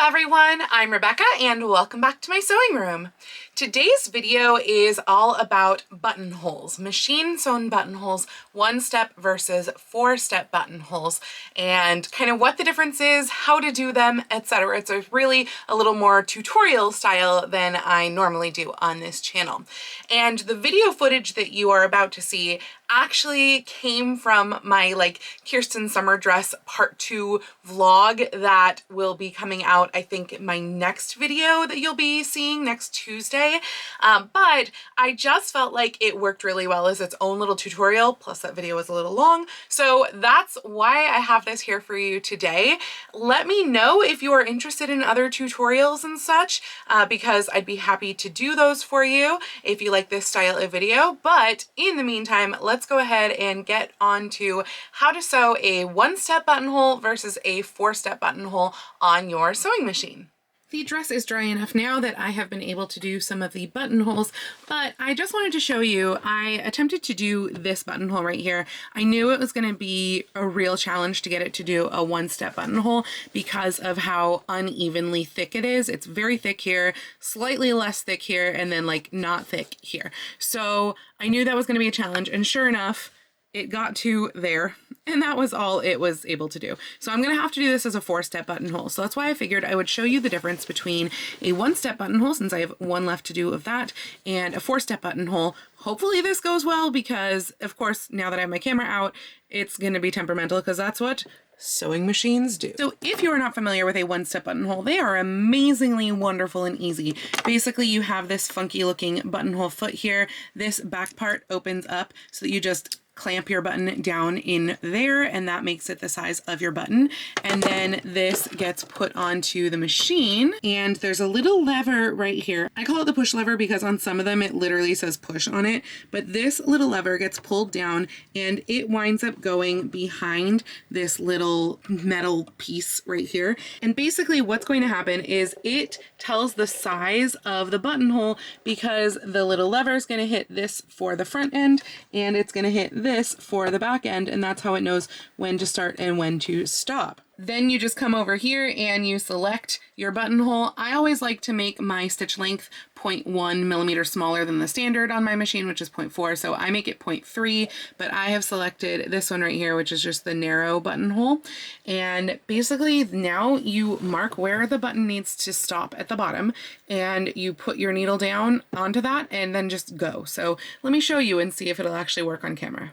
everyone, I'm Rebecca and welcome back to my sewing room. Today's video is all about buttonholes, machine sewn buttonholes, one step versus four-step buttonholes, and kind of what the difference is, how to do them, etc. It's really a little more tutorial style than I normally do on this channel. And the video footage that you are about to see actually came from my Kirsten summer dress part 2 vlog that will be coming out, I think, my next video that you'll be seeing next Tuesday. But I just felt like it worked really well as its own little tutorial, plus that video was a little long. So that's why I have this here for you today. Let me know if you are interested in other tutorials and such, because I'd be happy to do those for you if you like this style of video. But in the meantime, let's go ahead and get on to how to sew a one-step buttonhole versus a four-step buttonhole on your sewing machine. The dress is dry enough now that I have been able to do some of the buttonholes, but I just wanted to show you, I attempted to do this buttonhole right here. I knew it was going to be a real challenge to get it to do a one-step buttonhole because of how unevenly thick it is. It's very thick here, slightly less thick here, and then not thick here. So I knew that was going to be a challenge, and sure enough, it got to there, and that was all it was able to do. So I'm gonna have to do this as a four-step buttonhole. So that's why I figured I would show you the difference between a one-step buttonhole, since I have one left to do of that, and a four-step buttonhole. Hopefully this goes well because, of course, now that I have my camera out, it's gonna be temperamental because that's what sewing machines do. So if you are not familiar with a one-step buttonhole, they are amazingly wonderful and easy. Basically, you have this funky looking buttonhole foot here. This back part opens up so that you just clamp your button down in there, and that makes it the size of your button. And then this gets put onto the machine, and there's a little lever right here. I call it the push lever because on some of them it literally says push on it, but this little lever gets pulled down and it winds up going behind this little metal piece right here. And basically what's going to happen is it tells the size of the buttonhole because the little lever is going to hit this for the front end and it's going to hit this for the back end, and that's how it knows when to start and when to stop. Then you just come over here and you select your buttonhole. I always like to make my stitch length 0.1 millimeter smaller than the standard on my machine, which is 0.4, so I make it 0.3, but I have selected this one right here, which is just the narrow buttonhole. And basically now you mark where the button needs to stop at the bottom, and you put your needle down onto that and then just go. So let me show you and see if it'll actually work on camera.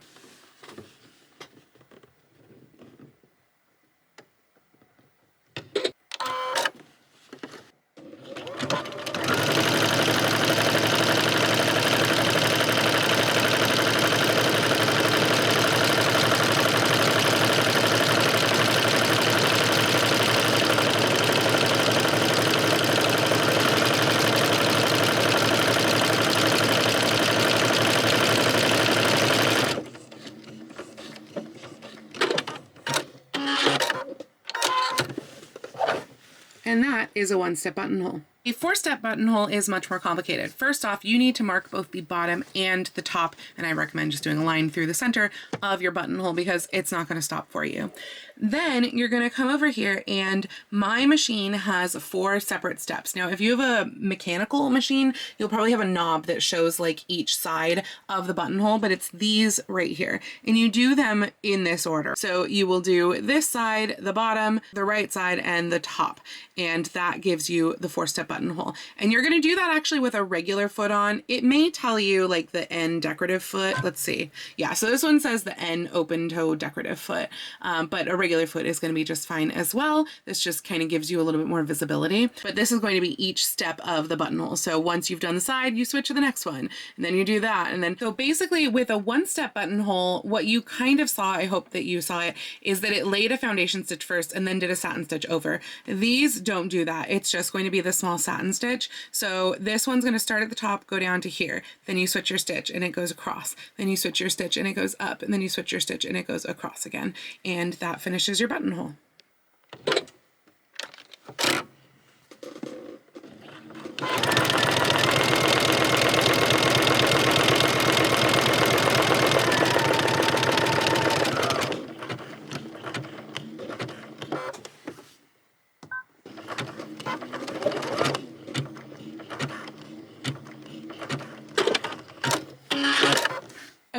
And that is a one-step buttonhole. A four-step buttonhole is much more complicated. First off, you need to mark both the bottom and the top, and I recommend just doing a line through the center of your buttonhole because it's not going to stop for you. Then you're going to come over here, and my machine has 4 separate steps. Now, if you have a mechanical machine, you'll probably have a knob that shows each side of the buttonhole, but it's these right here, and you do them in this order. So you will do this side, the bottom, the right side, and the top, and that gives you the four-step buttonhole. And you're going to do that actually with a regular foot on. It may tell you the N decorative foot. Let's see. Yeah, so this one says the N open toe decorative foot, but a regular foot is going to be just fine as well. This just kind of gives you a little bit more visibility, but this is going to be each step of the buttonhole. So once you've done the side, you switch to the next one, and then you do that. And then, so basically with a one-step buttonhole, what you kind of saw, I hope that you saw it, is that it laid a foundation stitch first and then did a satin stitch over. These don't do that. It's just going to be the small satin stitch. So this one's going to start at the top, go down to here, then you switch your stitch and it goes across, then you switch your stitch and it goes up, and then you switch your stitch and it goes across again, and that finishes your buttonhole.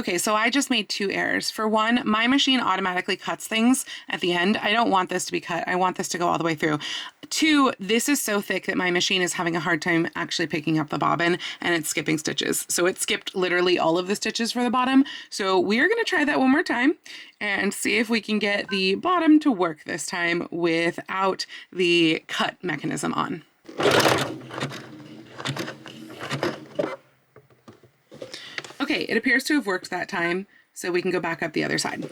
Okay, so I just made 2 errors. For one, my machine automatically cuts things at the end. I don't want this to be cut. I want this to go all the way through. 2, this is so thick that my machine is having a hard time actually picking up the bobbin, and it's skipping stitches. So it skipped literally all of the stitches for the bottom. So we are going to try that one more time and see if we can get the bottom to work this time without the cut mechanism on. Okay, it appears to have worked that time, so we can go back up the other side.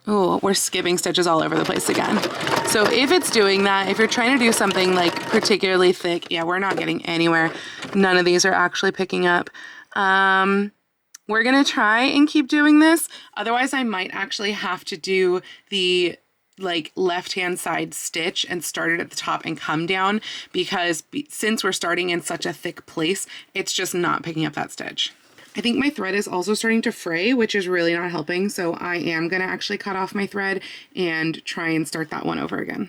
Oh, we're skipping stitches all over the place again. So if it's doing that, if you're trying to do something like particularly thick, yeah, we're not getting anywhere. None of these are actually picking up. We're gonna try and keep doing this. Otherwise, I might actually have to do the like left-hand side stitch and start it at the top and come down, because since we're starting in such a thick place, it's just not picking up that stitch. I think my thread is also starting to fray, which is really not helping, so I am gonna actually cut off my thread and try and start that one over again.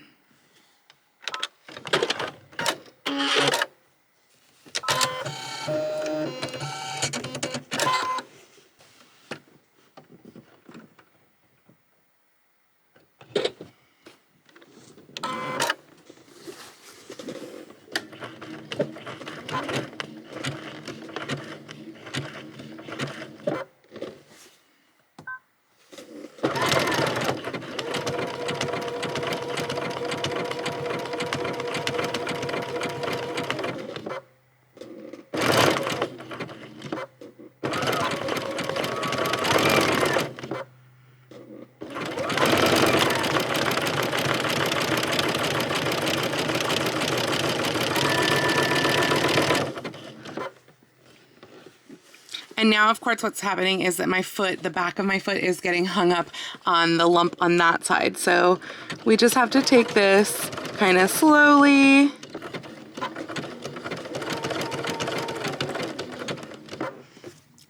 And now, of course, what's happening is that my foot, the back of my foot, is getting hung up on the lump on that side. So we just have to take this kind of slowly.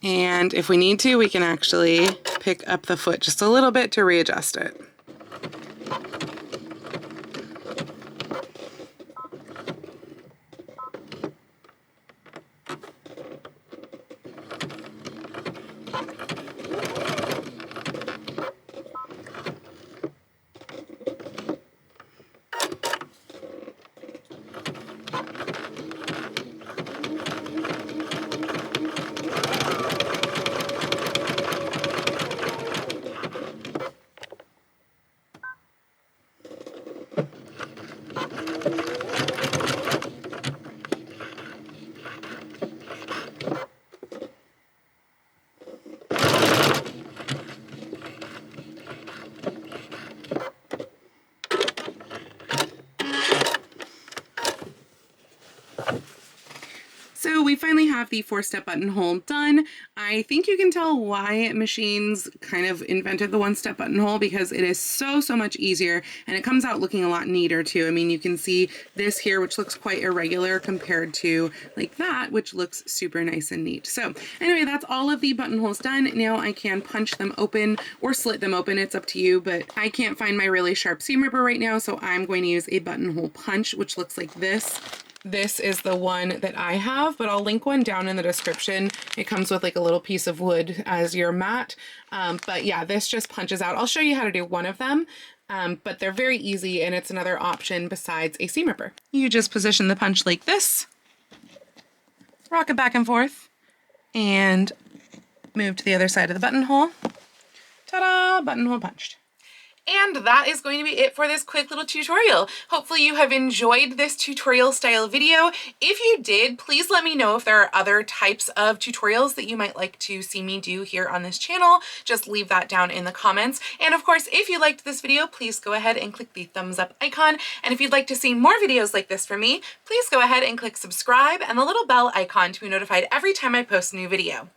And if we need to, we can actually pick up the foot just a little bit to readjust it. So we finally have the 4-step buttonhole done. I think you can tell why machines kind of invented the 1-step buttonhole, because it is so much easier, and it comes out looking a lot neater too. I mean, you can see this here, which looks quite irregular compared to like that, which looks super nice and neat. So anyway, that's all of the buttonholes done. Now I can punch them open or slit them open. It's up to you, but I can't find my really sharp seam ripper right now, so I'm going to use a buttonhole punch, which looks like this. This is the one that I have, but I'll link one down in the description. It comes with like a little piece of wood as your mat. But yeah, this just punches out. I'll show you how to do one of them, but they're very easy, and it's another option besides a seam ripper. You just position the punch like this, rock it back and forth, and move to the other side of the buttonhole. Ta-da! Buttonhole punched. And that is going to be it for this quick little tutorial. Hopefully you have enjoyed this tutorial style video. If you did, please let me know if there are other types of tutorials that you might like to see me do here on this channel. Just leave that down in the comments. And of course, if you liked this video, please go ahead and click the thumbs up icon. And if you'd like to see more videos like this from me, please go ahead and click subscribe and the little bell icon to be notified every time I post a new video.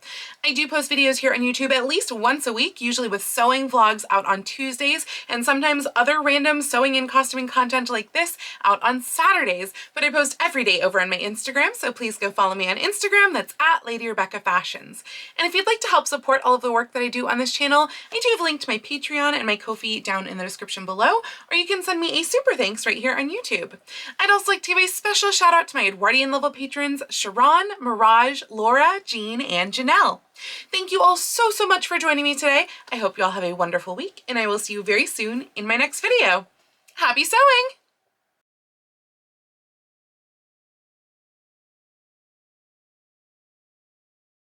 I do post videos here on YouTube at least once a week, usually with sewing vlogs out on Tuesdays. and sometimes other random sewing and costuming content like this out on Saturdays, but I post every day over on my Instagram, so please go follow me on Instagram. That's at Lady Rebecca Fashions. And if you'd like to help support all of the work that I do on this channel, I do have a link to my Patreon and my Ko-fi down in the description below, or you can send me a super thanks right here on YouTube. I'd also like to give a special shout out to my Edwardian level patrons, Sharon, Mirage, Laura, Jean, and Janelle. Thank you all so much for joining me today. I hope you all have a wonderful week, and I will see you very soon in my next video. Happy sewing!